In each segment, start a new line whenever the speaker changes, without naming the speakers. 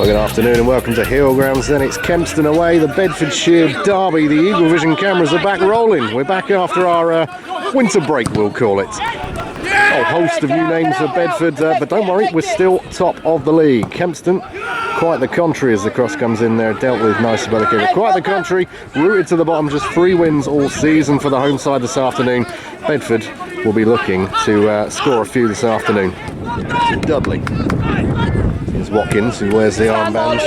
Well, good afternoon and welcome to Hillgrounds. Then it's Kempston away, the Bedfordshire derby. The Eagle Vision cameras are back rolling. We're back after our winter break, we'll call it. A host of new names for Bedford, but don't worry, we're still top of the league. Kempston, quite the contrary as the cross comes in there, dealt with nice Bellicova. Quite the contrary, rooted to the bottom, just 3 wins all season for the home side this afternoon. Bedford will be looking to score a few this afternoon. Dudley. Here's Watkins, who wears the armband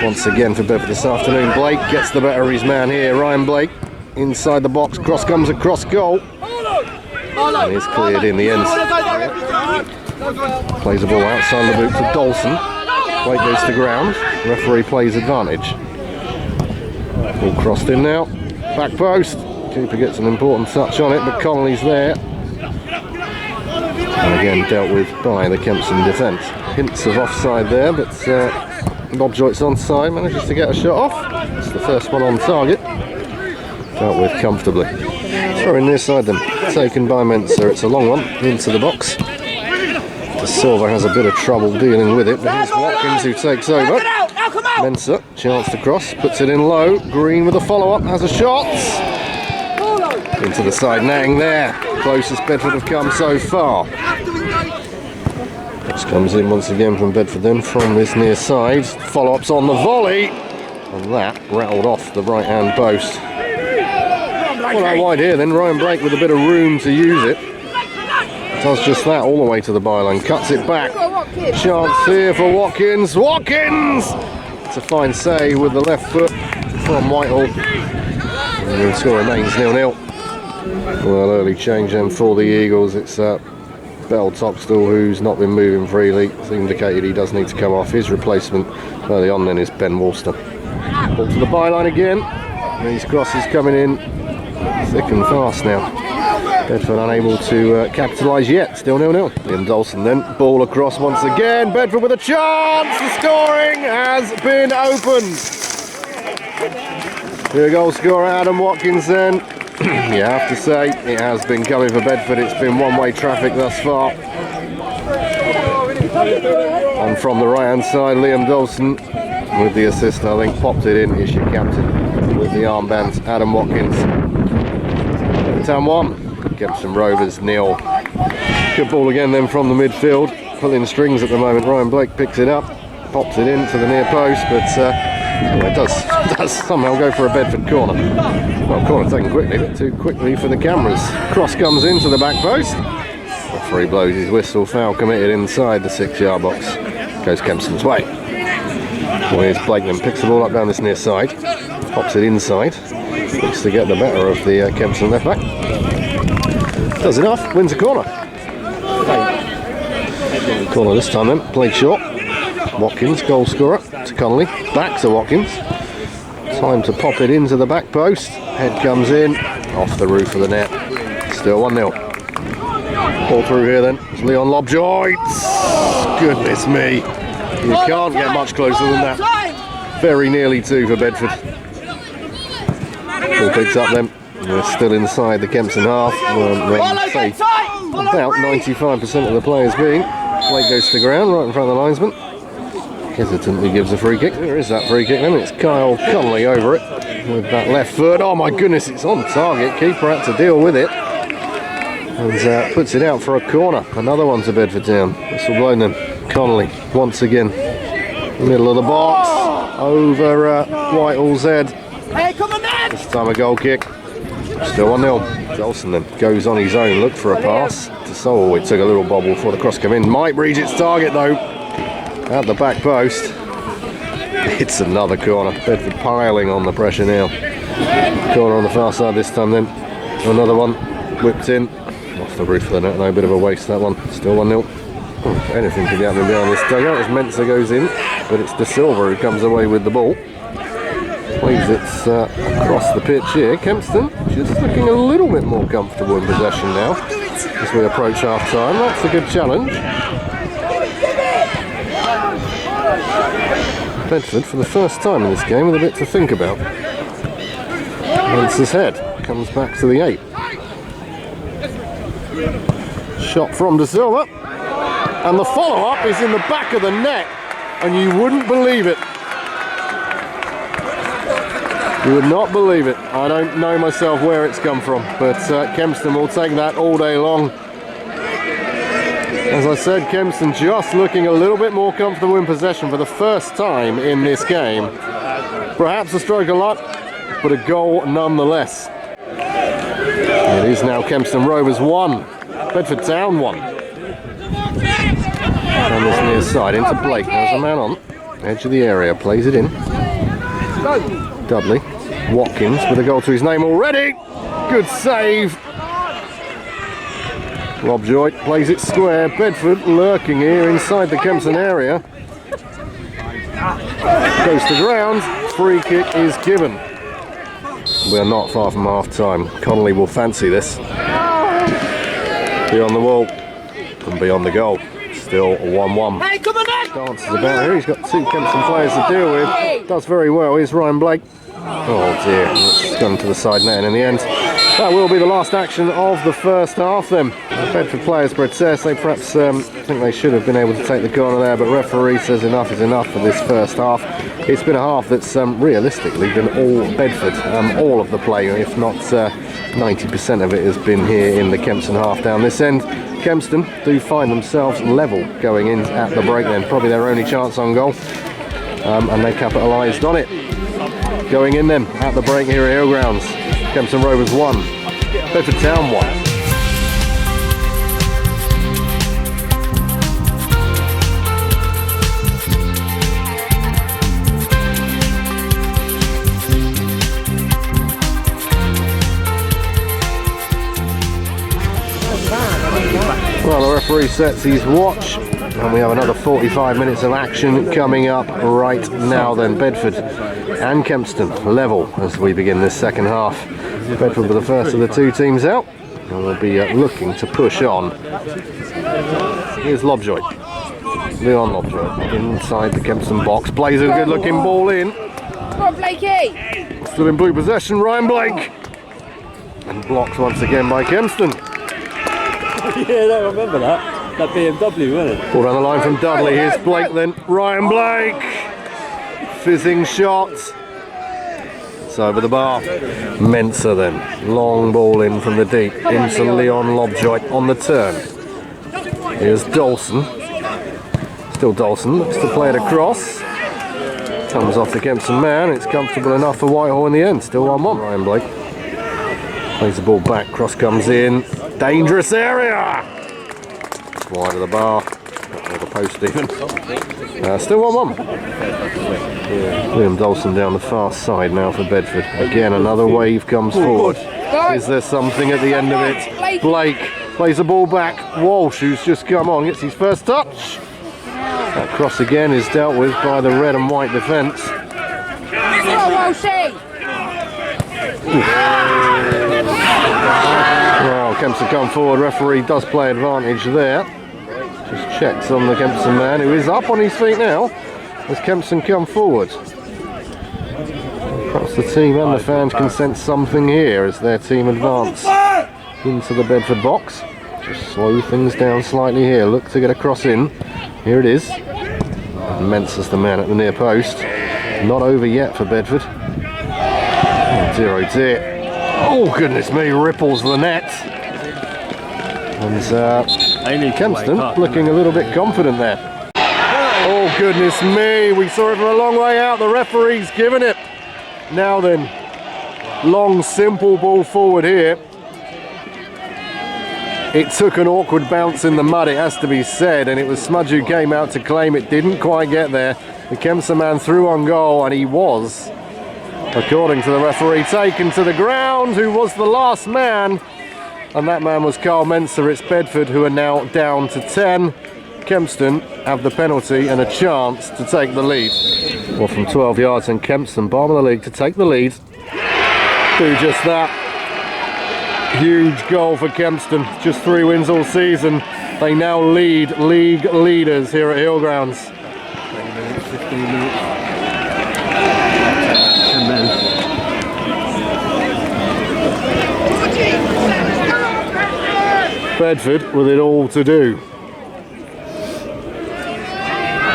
once again for Bedford this afternoon. Blake gets the better of his man here. Ryan Blake inside the box, cross comes across goal. And is cleared in the end. Plays the ball outside the boot for Dawson. Blake goes to ground. Referee plays advantage. Ball crossed in now. Back post. Keeper gets an important touch on it, but Connolly's there. And again dealt with by the Kempston defence. Hints of offside there, but Lobjoyt's onside, manages to get a shot off. It's the first one on target. Dealt with comfortably. Throw in near side them. Taken by Mensah. It's a long one into the box. De Silva has a bit of trouble dealing with it, but here's Watkins who takes over. Mensah, chance to cross, puts it in low. Green with a follow-up, has a shot. Into the side, Nang there. Closest Bedford have come so far. This comes in once again from Bedford then from this near side. Follow-ups on the volley. And that rattled off the right-hand post. Well, out wide here then, Ryan Blake with a bit of room to use it. Does just that all the way to the byline. Cuts it back. Chance here for Watkins. Watkins! It's a fine save with the left foot from Whitehall. And the score remains 0-0. Well, early change then for the Eagles. It's Bell Toxtall, who's not been moving freely. It's indicated he does need to come off. His replacement early on then is Ben Walster. Ball to the byline again. These crosses coming in thick and fast now. Bedford unable to capitalise yet. Still 0-0. Liam Dawson then. Ball across once again. Bedford with a chance. The scoring has been opened. The goal scorer Adam Watkins then. You have to say it has been coming for Bedford. It's been one-way traffic thus far. And from the right-hand side, Liam Dawson with the assist, I think, popped it in. Here's your captain with the armbands, Adam Watkins. Bedford Town 1, Kempston Rovers 0. Good ball again then from the midfield. Pulling strings at the moment. Ryan Blake picks it up, pops it into the near post, but it does somehow go for a Bedford corner. Well, corner taken quickly, but too quickly for the cameras. Cross comes into the back post. Referee blows his whistle. Foul committed inside the 6-yard box. Goes Kempston's way. Well, here's Blake then picks the ball up down this near side. Pops it inside. Looks to get the better of the Kempston left back. Does enough. Wins a corner. Corner this time then. Played short. Watkins, goal scorer, to Connolly, back to Watkins. Time to pop it into the back post. Head comes in, off the roof of the net. Still 1-0. Ball through here then. It's Leon Lobjoyt. Goodness me. You can't get much closer than that. Very nearly 2 for Bedford. Ball picks up then. We're still inside the Kempston half. About 95% of the players being. Blake goes to the ground right in front of the linesman. Hesitantly gives a free kick. There is that free kick then. It's Kyle Connolly over it with that left foot. Oh my goodness, it's on target. Keeper had to deal with it. And puts it out for a corner. Another one to Bedford Town. Whistle blown then. Connolly once again. Middle of the box. Over Whitehall's head. This time a goal kick. Still 1-0. Jolson then goes on his own. Look for a pass. To Sol. It took a little bobble before the cross came in. Might reach its target though. At the back post. It's another corner. Bedford piling on the pressure now. Corner on the far side this time then. Another one. Whipped in. Off the roof of the net. No, bit of a waste that one. Still 1-0. Anything could be happening behind this dugout as Mensah goes in. But it's De Silva who comes away with the ball. Plays it across the pitch here. Kempston just looking a little bit more comfortable in possession now. As we approach half time. That's a good challenge. Bedford for the first time in this game with a bit to think about. Mensah's head comes back to the 8. Shot from De Silva, and the follow-up is in the back of the net. and you wouldn't believe it. You would not believe it. I don't know myself where it's come from, but Kempston will take that all day long. As I said, Kempston just looking a little bit more comfortable in possession for the first time in this game. Perhaps a stroke of luck, but a goal nonetheless. It is now Kempston Rovers 1, Bedford Town 1. On this near side into Blake. There's a man on edge of the area, plays it in. Dudley, Watkins with a goal to his name already. Good save. Lovejoy plays it square. Bedford lurking here inside the Kempston area. Goes to ground. Free kick is given. We're not far from half time. Connolly will fancy this. Beyond the wall and beyond the goal. Still 1-1.
Hey, come on,
Dances about here. He's got two Kempston players to deal with. Does very well. Here's Ryan Blake. Oh dear, it's gone to the side net, and in the end, that will be the last action of the first half then. The Bedford players protest. They perhaps think they should have been able to take the corner there, but referee says enough is enough for this first half. It's been a half that's realistically been all Bedford. All of the play, if not 90% of it, has been here in the Kempston half down this end. Kempston do find themselves level going in at the break then. Probably their only chance on goal, and they capitalised on it. Going in then at the break here at Hillgrounds. Kempston Rovers 1, Bedford Town 1. Well, the referee sets his watch, and we have another 45 minutes of action coming up right now then. Bedford and Kempston level as we begin this second half. Bedford were the first of the two teams out, and we'll be looking to push on. Here's Lovejoy. Leon Lovejoy inside the Kempston box, plays a good looking ball in.
Come on, Blakey!
Still in blue possession, Ryan Blake. And blocked once again by Kempston.
Yeah, I remember that. That BMW, wasn't it?
Ball down the line from Dudley. Here's Blake then. Ryan Blake. Fizzing shot. It's over the bar. Mensah then. Long ball in from the deep. Into Leon Lovejoy on the turn. Here's Dawson. Still Dawson. Looks to play it across. Comes off the Kempston man. It's comfortable enough for Whitehall in the end. Still 1-1. Ryan Blake. Plays the ball back. Cross comes in. Dangerous area! Wide of the bar, or the post even. Still 1-1. Yeah. William Dawson down the far side now for Bedford. Again, another wave comes forward. Is there something at the end of it? Blake plays the ball back. Walsh, who's just come on, gets his first touch. That cross again is dealt with by the red and white defence. Well, Kempston come forward. Referee does play advantage there. Just checks on the Kempston man, who is up on his feet now as Kempston come forward. Perhaps the team and the fans can sense something here as their team advance into the Bedford box. Just slow things down slightly here. Look to get a cross in. Here it is. And Mensah's the man at the near post. Not over yet for Bedford. Oh dear, oh dear. Oh goodness me, ripples the net. And Kempston looking a little bit confident there. Oh goodness me, we saw it from a long way out. The referee's given it. Now then, long simple ball forward here. It took an awkward bounce in the mud, it has to be said, and it was Smudge who came out to claim it. Didn't quite get there. The Kempston man threw on goal, and he was, according to the referee, taken to the ground, who was the last man, and that man was Carl Mensah. It's Bedford who are now down to 10. Kempston have the penalty and a chance to take the lead. Well, from 12 yards, and Kempston, bottom of the league, to take the lead. Do just that. Huge goal for Kempston. Just 3 wins all season. They now lead league leaders here at Hillgrounds.
15 minutes. And then
Bedford with it all to do.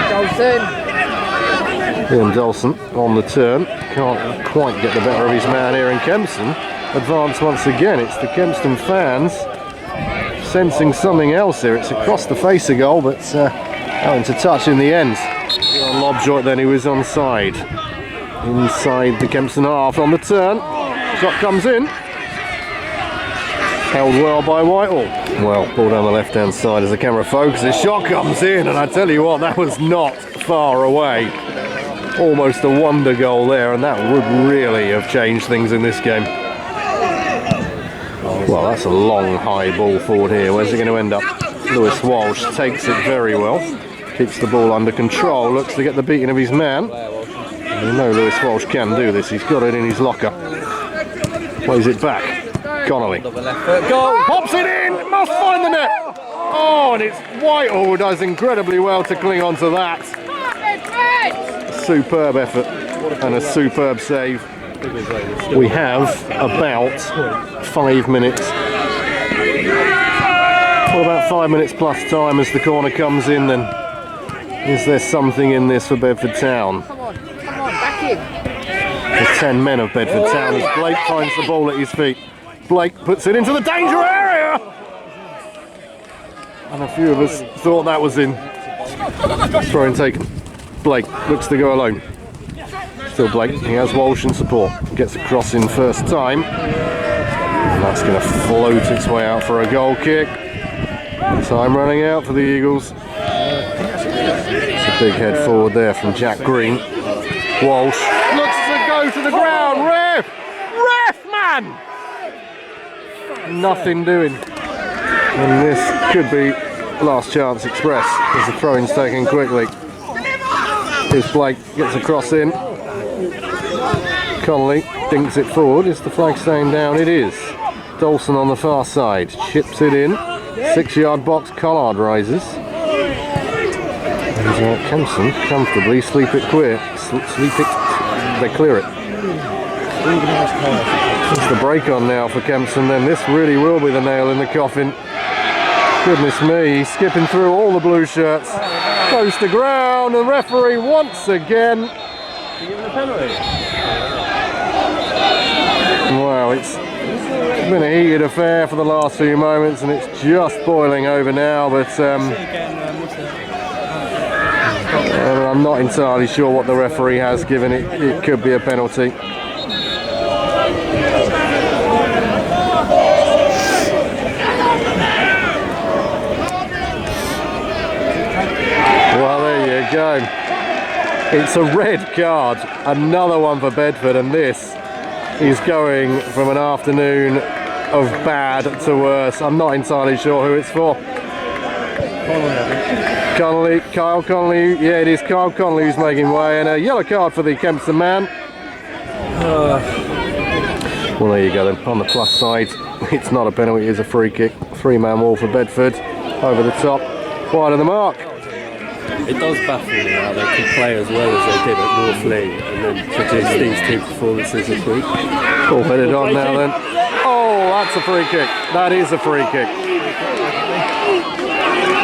Dawson.
Liam Dawson on the turn, can't quite get the better of his man here in Kempston. Advance once again, it's the Kempston fans sensing something else here. It's across the face of goal, but having to touch in the end. On Lobjoy then, he was onside. Inside the Kempston half on the turn, shot comes in. Held well by Whitehall. Well, ball down the left hand side as the camera focuses, shot comes in, and I tell you what, that was not far away. Almost a wonder goal there, and that would really have changed things in this game. Well, that's a long high ball forward here. Where's it going to end up? Lewis Walsh takes it very well, keeps the ball under control, looks to get the beating of his man. And you know Lewis Walsh can do this, he's got it in his locker. Plays it back. Connolly pops it in, must find the net. Oh, and it's Whitehall who does incredibly well to cling on to that. Superb effort and a superb save. We have about 5 minutes. Well, about 5 minutes plus time as the corner comes in. Then is there something in this for Bedford Town?
Come on, back in.
The 10 men of Bedford Town as Blake finds the ball at his feet. Blake puts it into the danger area! And a few of us thought that was in. Throw-in taken. Blake looks to go alone. Still Blake, he has Walsh in support. Gets across in first time. And that's going to float its way out for a goal kick. Time running out for the Eagles. It's a big head forward there from Jack Green. Walsh looks to go to the ground. Ref! Man! Nothing doing. And this could be last chance express as the throw-in's taken quickly. Here's Blake, gets a cross in. Connolly dinks it forward. Is the flag staying down? It is. Dawson on the far side, chips it in. 6-yard box, Collard rises. And Kempston comfortably they clear it. It's the break on now for Kempston, then this really will be the nail in the coffin. Goodness me, he's skipping through all the blue shirts. Goes to ground, and referee once again. Wow, it's been a heated affair for the last few moments, and it's just boiling over now, but I'm not entirely sure what the referee has given it. It could be a penalty. Well, there you go. It's a red card, another one for Bedford, and this is going from an afternoon of bad to worse. I'm not entirely sure who it's for. Kyle Connolly, yeah, it is Kyle Connolly who's making way, and a yellow card for the Kempston man. Well, there you go then. On the plus side, it's not a penalty, it's a free kick. 3-man wall for Bedford, over the top, wide of the mark.
It does baffle me how they could play as well as they did at North League and then produce these two performances this week.
Ball headed on now then. Oh, that's a free kick. That is a free kick.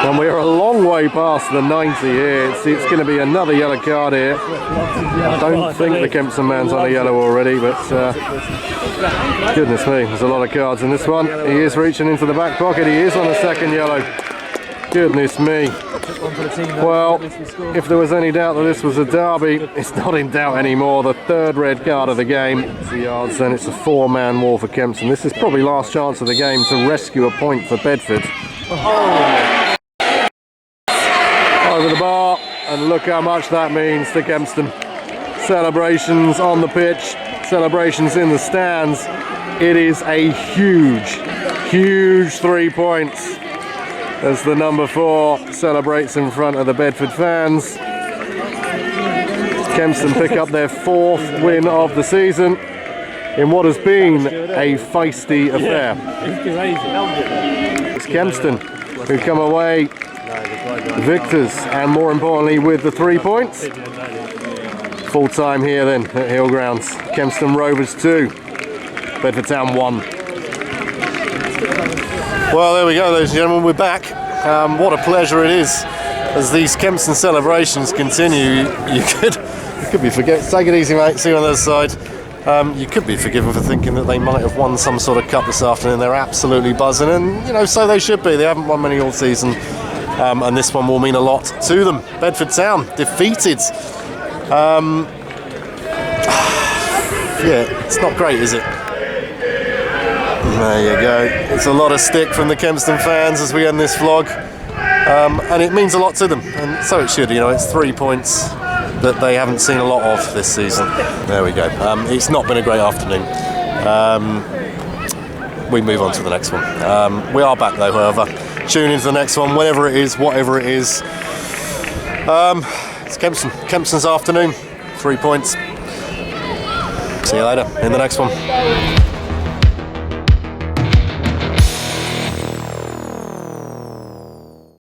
And we're a long way past the 90 here. It's going to be another yellow card here. I don't think the Kempston man's on a yellow already, but goodness me, there's a lot of cards in this one. He is reaching into the back pocket. He is on a second yellow. Goodness me. Well, if there was any doubt that this was a derby, it's not in doubt anymore. The third red card of the game. The yards, then it's a 4-man wall for Kempston. This is probably last chance of the game to rescue a point for Bedford. Over the bar, and look how much that means to Kempston. Celebrations on the pitch, celebrations in the stands. It is a huge 3 points as the number 4 celebrates in front of the Bedford fans. Kempston pick up their 4th win of the season in what has been a feisty affair. It's Kempston who come away victors, and more importantly with the 3 points. Full time here then at Hillgrounds. Kempston Rovers 2, Bedford Town 1. Well, there we go, ladies and gentlemen, we're back. What a pleasure it is as these Kempston celebrations continue. You could be forgiven. Take it easy, mate. See you on the other side. You could be forgiven for thinking that they might have won some sort of cup this afternoon. They're absolutely buzzing, and you know, so they should be. They haven't won many all season, and this one will mean a lot to them. Bedford Town defeated. Yeah, it's not great, is it? There you go. It's a lot of stick from the Kempston fans as we end this vlog, and it means a lot to them, and so it should. You know, it's 3 points that they haven't seen a lot of this season. There we go. It's not been a great afternoon. We move on to the next one. We are back though, however. Tune into the next one, whenever it is, whatever it is. It's Kempston's afternoon. 3 points. See you later in the next one.